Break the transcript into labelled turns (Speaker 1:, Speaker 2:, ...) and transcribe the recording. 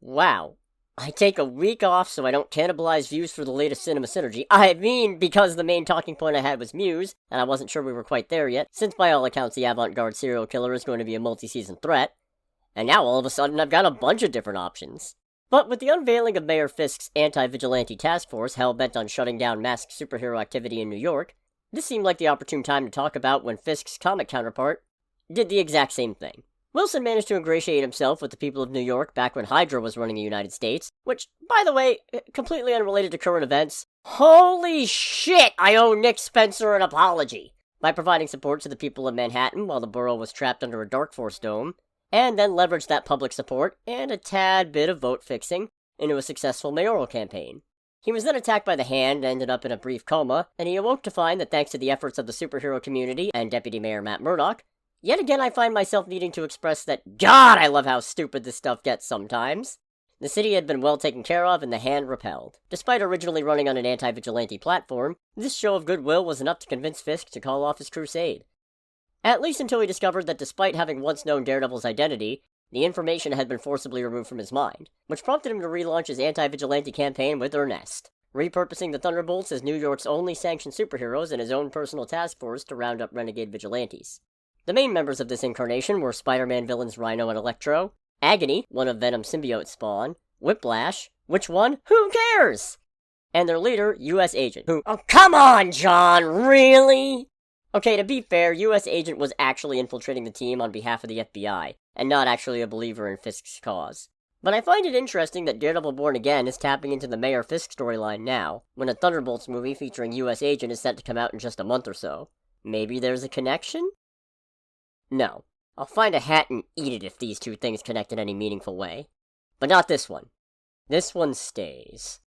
Speaker 1: Wow. I take a week off so I don't cannibalize views for the latest cinema synergy. I mean, because the main talking point I had was Muse, and I wasn't sure we were quite there yet, since by all accounts the avant-garde serial killer is going to be a multi-season threat. And now all of a sudden I've got a bunch of different options. But with the unveiling of Mayor Fisk's anti-vigilante task force hell-bent on shutting down masked superhero activity in New York, this seemed like the opportune time to talk about when Fisk's comic counterpart did the exact same thing. Wilson managed to ingratiate himself with the people of New York back when Hydra was running the United States, which, by the way, completely unrelated to current events. Holy shit, I owe Nick Spencer an apology! By providing support to the people of Manhattan while the borough was trapped under a Dark Force dome, and then leveraged that public support and a tad bit of vote fixing into a successful mayoral campaign. He was then attacked by the Hand and ended up in a brief coma, and he awoke to find that thanks to the efforts of the superhero community and Deputy Mayor Matt Murdock, yet again I find myself needing to express that, God, I love how stupid this stuff gets sometimes. The city had been well taken care of and the Hand repelled. Despite originally running on an anti-vigilante platform, this show of goodwill was enough to convince Fisk to call off his crusade. At least until he discovered that despite having once known Daredevil's identity, the information had been forcibly removed from his mind, which prompted him to relaunch his anti-vigilante campaign with Ernest, repurposing the Thunderbolts as New York's only sanctioned superheroes and his own personal task force to round up renegade vigilantes. The main members of this incarnation were Spider-Man villains Rhino and Electro, Agony, one of Venom's symbiote spawn, Whiplash, which one? Who cares? And their leader, U.S. Agent, who— Oh, come on, John, really? Okay, to be fair, U.S. Agent was actually infiltrating the team on behalf of the FBI, and not actually a believer in Fisk's cause. But I find it interesting that Daredevil Born Again is tapping into the Mayor Fisk storyline now, when a Thunderbolts movie featuring U.S. Agent is set to come out in just a month or so. Maybe there's a connection? No. I'll find a hat and eat it if these two things connect in any meaningful way. But not this one. This one stays.